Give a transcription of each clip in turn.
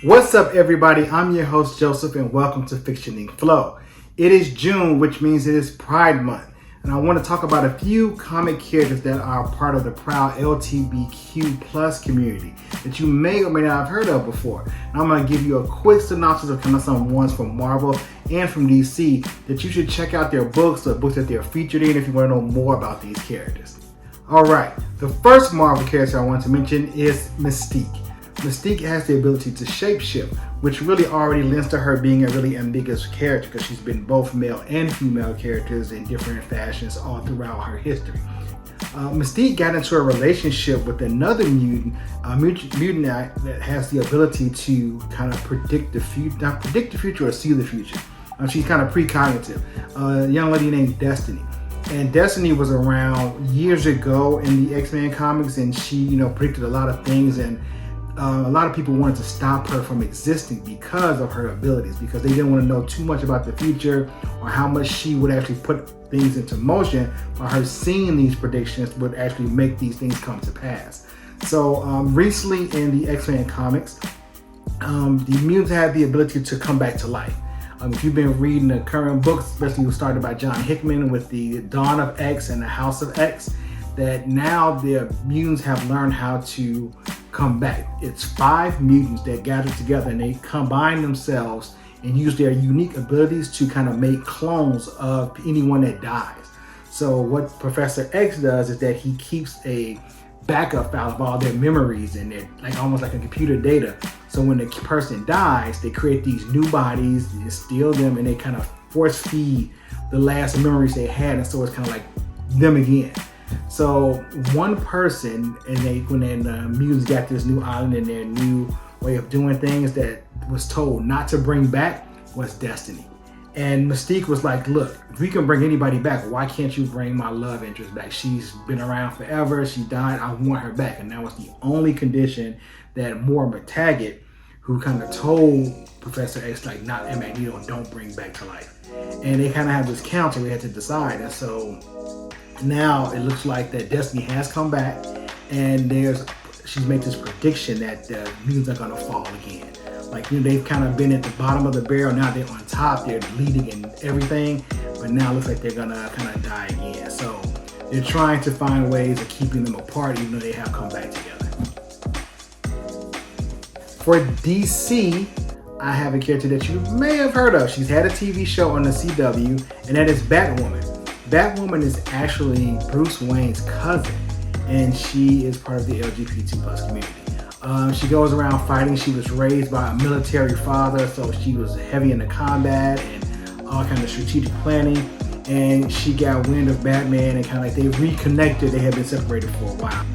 What's up, everybody? I'm your host, Joseph, and welcome to Fictioning Flow. It is June, which means it is Pride Month, and I want to talk about a few comic characters that are part of the proud LGBTQ plus community that you may or may not have heard of before. And I'm going to give you a quick synopsis of kind of some ones from Marvel and from DC that you should check out their books or books that they're featured in if you want to know more about these characters. Alright, the first Marvel character I want to mention is Mystique. Mystique has the ability to shapeshift, which really already lends to her being a really ambiguous character because she's been both male and female characters in different fashions all throughout her history. Mystique got into a relationship with another mutant that has the ability to kind of predict the future, not predict the future or see the future. She's kind of precognitive. A young lady named Destiny. And Destiny was around years ago in the X-Men comics, and she, predicted a lot of things, and a lot of people wanted to stop her from existing because of her abilities, because they didn't want to know too much about the future or how much she would actually put things into motion, or her seeing these predictions would actually make these things come to pass. So recently in the X-Men comics, the mutants had the ability to come back to life. If you've been reading the current books, especially started by John Hickman with the Dawn of X and the House of X, that now the mutants have learned how to come back. It's 5 mutants that gather together and they combine themselves and use their unique abilities to kind of make clones of anyone that dies. So what Professor X does is that he keeps a backup file of all their memories and they're almost like a computer data. So when the person dies, they create these new bodies, they steal them, and they kind of force feed the last memories they had, and so it's kind of like them again. So one person, when the mutants got this new island and their new way of doing things that was told not to bring back, was Destiny. And Mystique was like, look, if we can bring anybody back, why can't you bring my love interest back? She's been around forever, she died, I want her back. And that was the only condition that Moore McTaggart, who kind of told Professor X, not and Magneto, don't bring back to life. And they kind of have this council they had to decide. And so now it looks like that Destiny has come back, and she's made this prediction that the mutants are gonna fall again. They've kind of been at the bottom of the barrel, now they're on top, they're leading in everything, but now it looks like they're gonna kind of die again. So they're trying to find ways of keeping them apart, even though they have come back together. For DC, I have a character that you may have heard of. She's had a TV show on the CW, and that is Batwoman. Batwoman is actually Bruce Wayne's cousin, and she is part of the LGBT plus community. She goes around fighting. She was raised by a military father, so she was heavy into combat and all kind of strategic planning. And she got wind of Batman and kind of they reconnected. They had been separated for a while.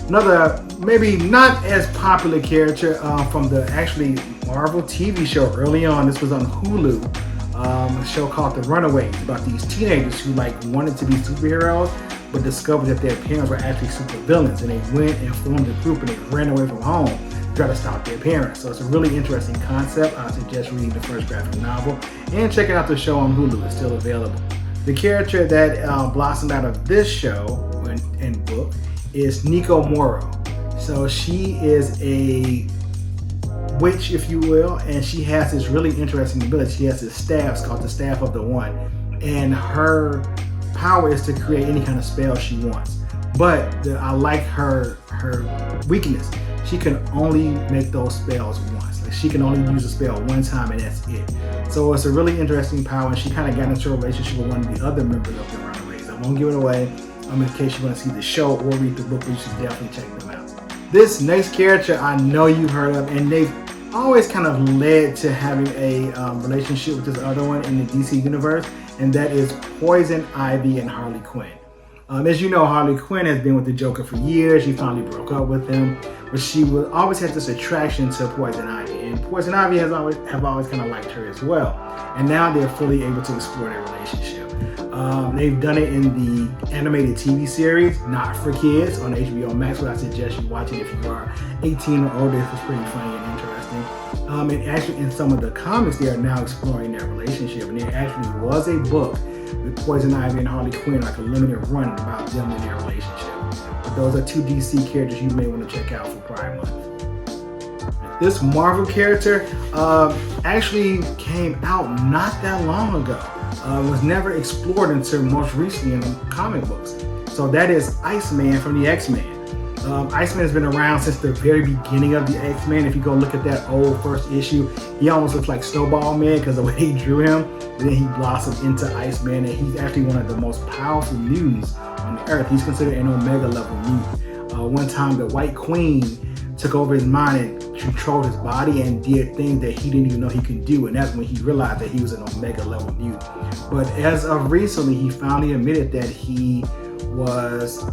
Another, maybe not as popular character from the actually Marvel TV show early on. This was on Hulu. A show called The Runaways, about these teenagers who wanted to be superheroes but discovered that their parents were actually supervillains, and they went and formed a group and they ran away from home to try to stop their parents. So it's a really interesting concept. I suggest reading the first graphic novel and checking out the show on Hulu. It's still available. The character that blossomed out of this show and book is Nico Moro. So she is a witch, if you will, and she has this really interesting ability. She has this staff, it's called the Staff of the One, and her power is to create any kind of spell she wants. But I like her weakness. She can only make those spells once. She can only use a spell one time, and that's it. So it's a really interesting power, and she kind of got into a relationship with one of the other members of the Runaways. I won't give it away in case you want to see the show or read the book, but you should definitely check them out. This next character I know you've heard of, and they've always kind of led to having a relationship with this other one in the DC universe, and that is Poison Ivy and Harley Quinn. As you know, Harley Quinn has been with the Joker for years. She finally broke up with him, but she always had this attraction to Poison Ivy, and Poison Ivy have always kind of liked her as well. And now they're fully able to explore their relationship. They've done it in the animated TV series, Not for Kids, on HBO Max, which I suggest you watch it if you are 18 or older. It's pretty funny and interesting. And actually in some of the comics, they are now exploring their relationship. And there actually was a book with Poison Ivy and Harley Quinn, like a limited run about them and their relationship. But those are 2 DC characters you may want to check out for Pride Month. This Marvel character actually came out not that long ago. Was never explored until most recently in the comic books. So that is Iceman from the X-Men. Iceman has been around since the very beginning of the X-Men. If you go look at that old first issue, he almost looks like Snowball Man because of the way he drew him. And then he blossomed into Iceman, and he's actually one of the most powerful mutants on the Earth. He's considered an Omega level mutant. One time the White Queen took over his mind and controlled his body and did things that he didn't even know he could do, and that's when he realized that he was an Omega level mutant. But as of recently, he finally admitted that he was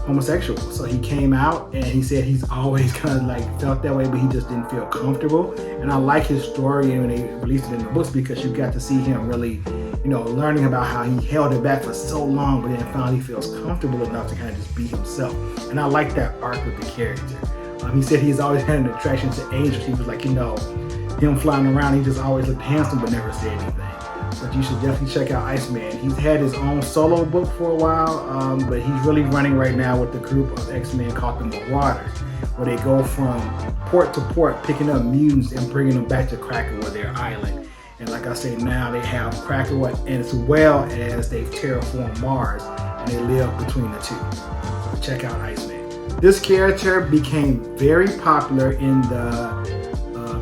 homosexual. So he came out and he said he's always kind of like felt that way, but he just didn't feel comfortable. And I like his story when they released it in the books, because you got to see him really, learning about how he held it back for so long, but then finally feels comfortable enough to kind of just be himself. And I like that arc with the character. He said he's always had an attraction to angels. He was like, him flying around, he just always looked handsome but never said anything. But you should definitely check out Iceman. He's had his own solo book for a while, but he's really running right now with the group of X-Men called the Marauders, where they go from port to port picking up mutants and bringing them back to Krakoa, their island. And like I said, now they have Krakoa, and as well as they've terraformed Mars, and they live between the two. So check out Iceman. This character became very popular in the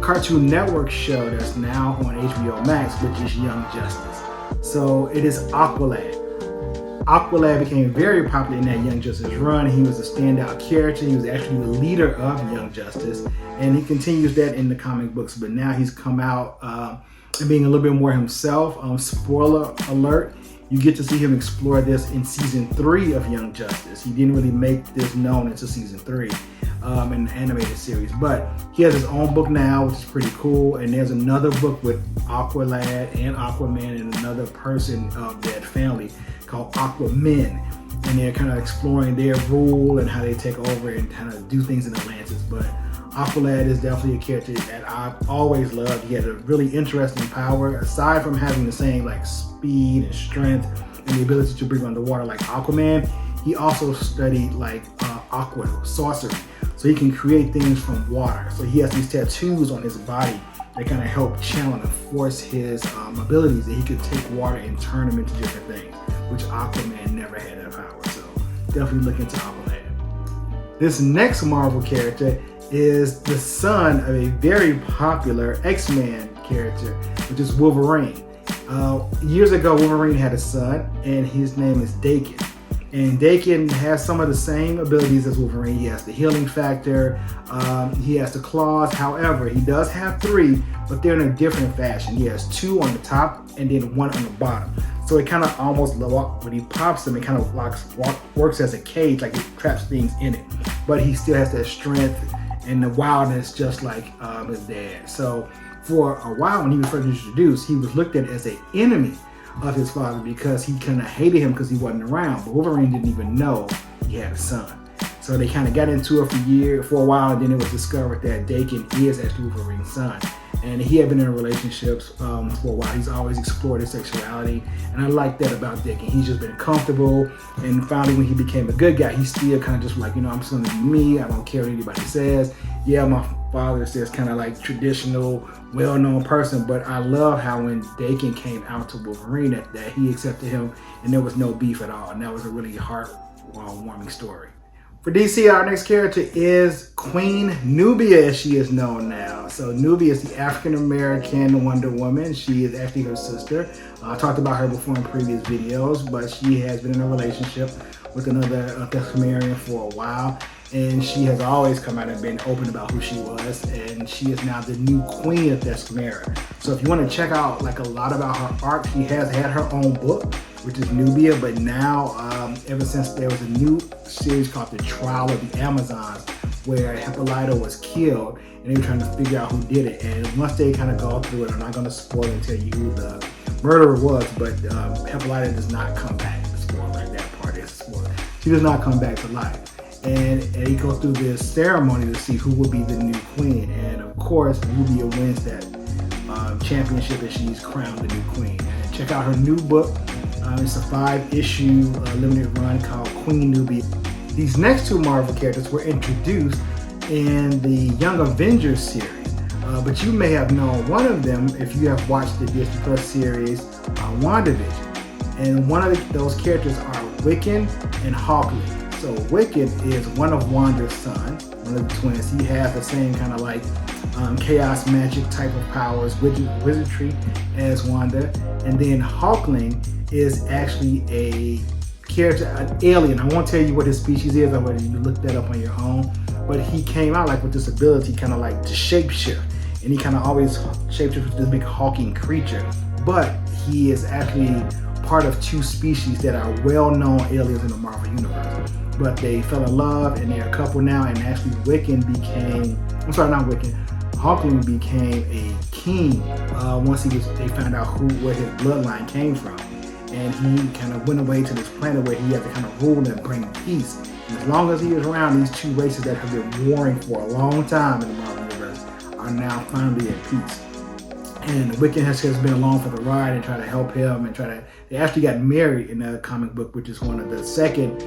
Cartoon Network show that's now on HBO Max, which is Young Justice. So it is Aqualad. Aqualad became very popular in that Young Justice run. He was a standout character. He was actually the leader of Young Justice, and he continues that in the comic books. But now he's come out and being a little bit more himself. Spoiler alert, you get to see him explore this in season 3 of Young Justice. He didn't really make this known until season 3. In the animated series, but he has his own book now, which is pretty cool. And there's another book with Aqualad and Aquaman and another person of that family called Aquamen, and they're kind of exploring their rule and how they take over and kind of do things in Atlantis. But Aqualad is definitely a character that I've always loved. He had a really interesting power, aside from having the same like speed and strength and the ability to breathe underwater like Aquaman. He also studied like aqua sorcery. So he can create things from water. So he has these tattoos on his body that kind of help channel and force his abilities, that he could take water and turn them into different things, which Aquaman never had that power. So definitely look into Aquaman. This next Marvel character is the son of a very popular X-Men character, which is Wolverine. Years ago, Wolverine had a son, and his name is Daken. And Daken has some of the same abilities as Wolverine. He has the healing factor, he has the claws. However, he does have 3, but they're in a different fashion. He has 2 on the top and then 1 on the bottom. So it kind of almost, when he pops them, it kind of works as a cage, like it traps things in it. But he still has that strength and the wildness just like his dad. So for a while when he was first introduced, he was looked at as an enemy of his father because he kind of hated him because he wasn't around. But Wolverine didn't even know he had a son. So they kind of got into it for a while, and then it was discovered that Daken is actually Wolverine's son. And he had been in relationships for a while. He's always explored his sexuality, and I like that about Daken. He's just been comfortable, and finally when he became a good guy, he's still kind of just like, I'm just gonna be me. I don't care what anybody says. Yeah, my father says kind of like traditional, well-known person, but I love how when Daken came out to Wolverine that he accepted him and there was no beef at all, and that was a really heart-warming story. For DC, our next character is Queen Nubia, as she is known now. So Nubia is the African-American Wonder Woman. She is actually her sister. I talked about her before in previous videos, but she has been in a relationship with another Thessalonian for a while. And she has always come out and been open about who she was, and she is now the new Queen of Thessalon. So if you want to check out like a lot about her arc, she has had her own book, which is Nubia, but now ever since there was a new series called The Trial of the Amazons, where Hippolyta was killed, and they were trying to figure out who did it. And once they kind of go through it, I'm not going to spoil and tell you who the murderer was, but Hippolyta does not come back. Spoiler, that part is a spoiler. She does not come back to life. And he goes through this ceremony to see who will be the new queen. And of course, Nubia wins that championship, and she's crowned the new queen. And check out her new book. It's a 5-issue limited run called Queen Nubia. These next 2 Marvel characters were introduced in the Young Avengers series. But you may have known one of them if you have watched the Disney Plus series WandaVision. And one of those characters are Wiccan and Hawkling. So Wiccan is one of Wanda's sons, one of the twins. He has the same kind of like chaos magic type of powers, wizardry as Wanda. And then Hawkling is actually a character, an alien. I won't tell you what his species is, or whether you look that up on your own. But he came out like with this ability, kind of like to shapeshift. And he kind of always shapeshifts with this big hulking creature. But he is actually part of two species that are well-known aliens in the Marvel Universe. But they fell in love and they're a couple now, and actually Hawkling became a king once they found out where his bloodline came from. And he kind of went away to this planet where he had to kind of rule and bring peace. And as long as he was around, these two races that have been warring for a long time in the Marvel Universe are now finally at peace. And Wiccan has been along for the ride and try to help him and they actually got married in a comic book, which is one of the second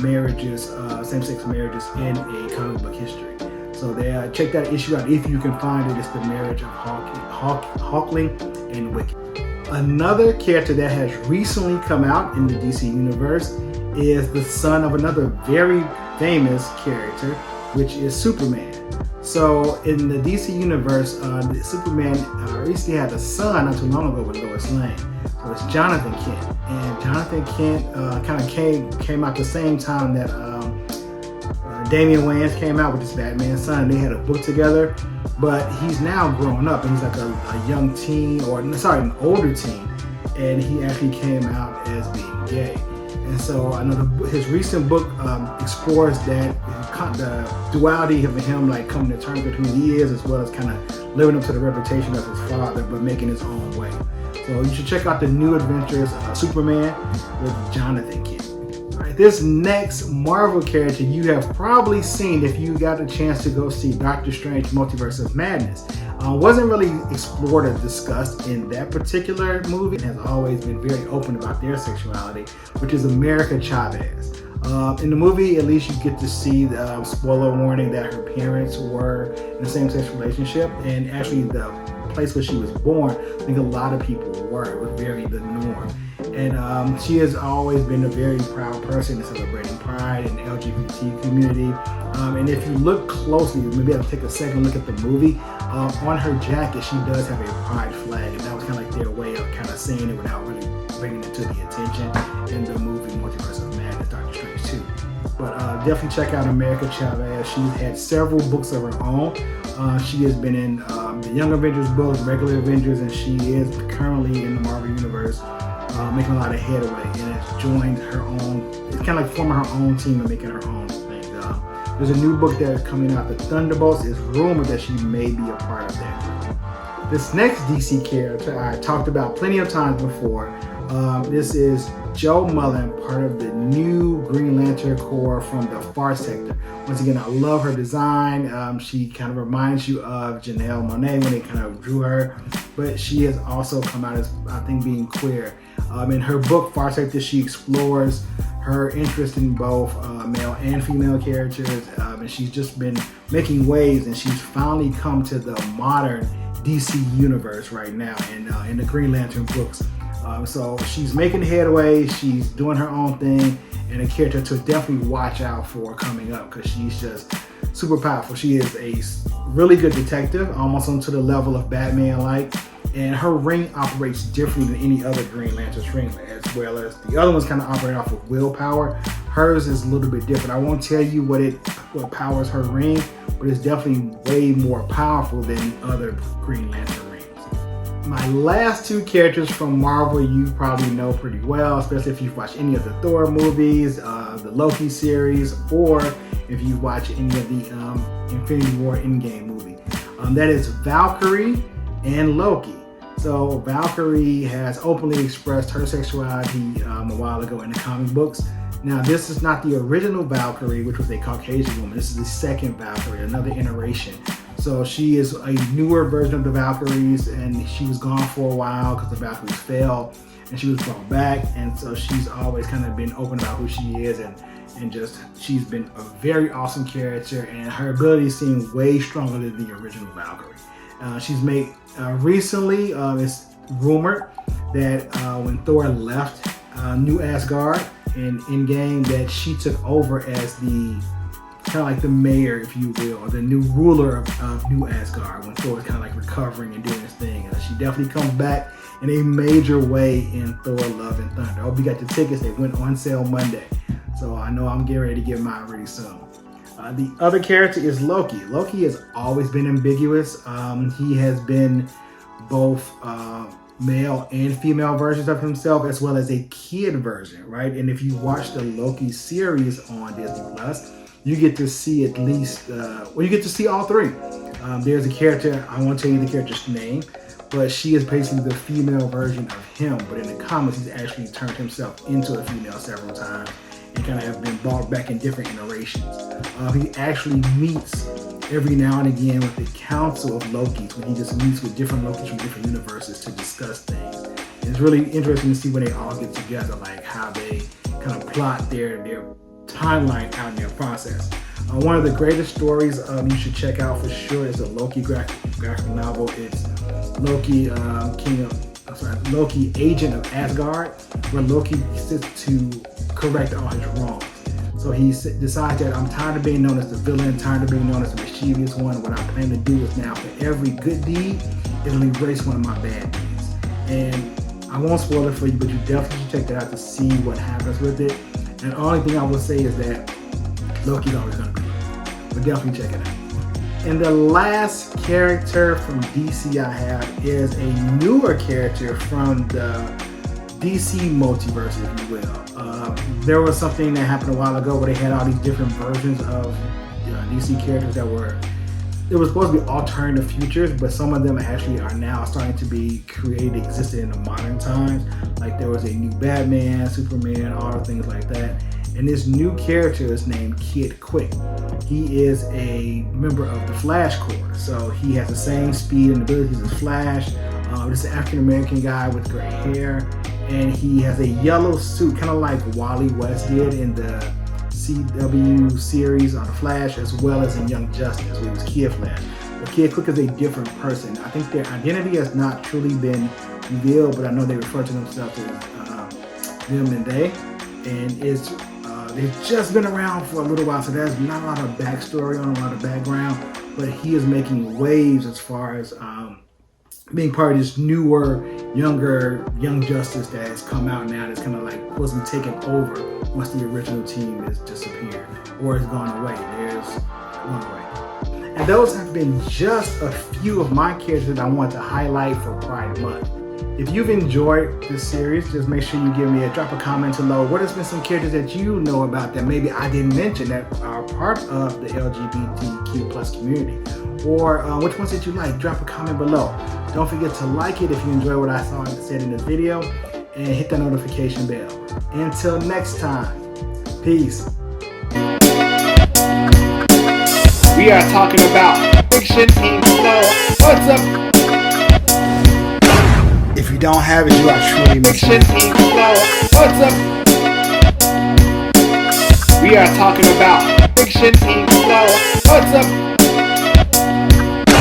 marriages, same-sex marriages in a comic book history. So check that issue out if you can find it. It's the marriage of Hawkling and Wiccan. Another character that has recently come out in the DC universe is the son of another very famous character, which is Superman. So in the DC universe, Superman recently had a son not too long ago with Lois Lane. So it's Jonathan Kent. And Jonathan Kent kind of came out the same time that Damian Wayans came out with his Batman son. They had a book together, but he's now grown up and he's like a young teen, an older teen. And he actually came out as being gay. And so I know his recent book explores that the duality of him like coming to terms with who he is, as well as kind of living up to the reputation of his father, but making his own way. So you should check out the New Adventures of Superman with Jonathan Kent. All right, this next Marvel character you have probably seen if you got a chance to go see Doctor Strange Multiverse of Madness. Wasn't really explored or discussed in that particular movie, and has always been very open about their sexuality, which is America Chavez. In the movie, at least you get to see the spoiler warning that her parents were in the same-sex relationship, and actually the place where she was born, I think a lot of people were. It was very the norm. And she has always been a very proud person in celebrating pride and the LGBT community. And if you look closely, maybe I'll take a second look at the movie. On her jacket, she does have a pride flag, and that was kind of like their way of kind of saying it without really bringing it to the attention in the movie Multiverse of Madness, Doctor Strange 2. But definitely check out America Chavez. She's had several books of her own. She has been in the Young Avengers books, regular Avengers, and she is currently in the Marvel Universe, making a lot of headway, and has joined her own. It's kind of like forming her own team and making her own thing. There's a new book that is coming out, The Thunderbolts. It's rumored that she may be a part of that. This next DC character I talked about plenty of times before. This is Joe Mullen, part of the new Green Lantern Corps from the Far Sector. Once again, I love her design. She kind of reminds you of Janelle Monáe when they kind of drew her, but she has also come out as, I think, being queer. In her book, Far Sector, she explores her interest in both male and female characters, and she's just been making waves, and she's finally come to the modern DC universe right now in the Green Lantern books. So she's making headway, she's doing her own thing, and a character to definitely watch out for coming up, because she's just super powerful. She is a really good detective, almost onto the level of Batman-like, and her ring operates differently than any other Green Lantern's ring, as well as the other ones kind of operate off of willpower. Hers is a little bit different. I won't tell you what powers her ring, but it's definitely way more powerful than the other Green Lantern rings. My last two characters from Marvel you probably know pretty well, especially if you've watched any of the Thor movies, the Loki series, or if you watch any of the Infinity War Endgame movie. That is Valkyrie and Loki. So Valkyrie has openly expressed her sexuality a while ago in the comic books. Now, this is not the original Valkyrie, which was a Caucasian woman. This is the second Valkyrie, another iteration. So she is a newer version of the Valkyries, and she was gone for a while because the Valkyries fell, and she was brought back. And so she's always kind of been open about who she is, and and just she's been a very awesome character, and her abilities seem way stronger than the original Valkyrie. She's made recently. It's rumored that when Thor left New Asgard in Endgame, that she took over as the kind of like the mayor, if you will, or the new ruler of New Asgard when Thor was kind of like recovering and doing his thing. She definitely comes back in a major way in Thor: Love and Thunder. I hope you got your tickets. They went on sale Monday, so I know I'm getting ready to get mine really soon. The other character is Loki. Loki has always been ambiguous. He has been both male and female versions of himself, as well as a kid version, right? And if you watch the Loki series on Disney Plus, you get to see at least, you get to see all three. There's a character, I won't tell you the character's name, but she is basically the female version of him. But in the comics, he's actually turned himself into a female several times and kind of have been brought back in different iterations. He actually meets every now and again with the Council of Lokis, when he just meets with different Lokis from different universes to discuss things. And it's really interesting to see when they all get together, like how they kind of plot their timeline out in their process. One of the greatest stories you should check out for sure is a Loki graphic novel. It's Loki, Loki, Agent of Asgard, where Loki sits to correct all his wrongs. So he decides that I'm tired of being known as the villain, tired of being known as the mischievous one. What I plan to do is now, for every good deed, it'll erase one of my bad deeds. And I won't spoil it for you, but you definitely should check that out to see what happens with it. And the only thing I will say is that Loki's always going to be there. But definitely check it out. And the last character from DC I have is a newer character from the DC multiverse, if you will. There was something that happened a while ago where they had all these different versions of DC characters that were, it was supposed to be alternative futures, but some of them actually are now starting to be created, existed in the modern times. Like there was a new Batman, Superman, all the things like that. And this new character is named Kid Quick. He is a member of the Flash Corps. So he has the same speed and abilities as Flash. This is an African-American guy with gray hair. And he has a yellow suit, kind of like Wally West did in the CW series on Flash, as well as in Young Justice, where he was Kid Flash. But Kid Quick is a different person. I think their identity has not truly been revealed, but I know they refer to themselves as them and they. And it's they've just been around for a little while, so there's not a lot of backstory on, a lot of background, but he is making waves as far as being part of this newer, younger Young Justice that has come out now, that's kind of like wasn't taken over once the original team is disappeared or has gone away. And those have been just a few of my characters that I want to highlight for Pride Month. If you've enjoyed this series, just make sure you give me drop a comment below. What has been some characters that you know about that maybe I didn't mention that are part of the LGBTQ plus community? Or which ones did you like? Drop a comment below. Don't forget to like it if you enjoy what I said in this video, and hit the notification bell. Until next time, peace. We are talking about fiction and flow. What's up? If you don't have it, you are truly missing out. What's up? We are talking about fiction and flow. What's up?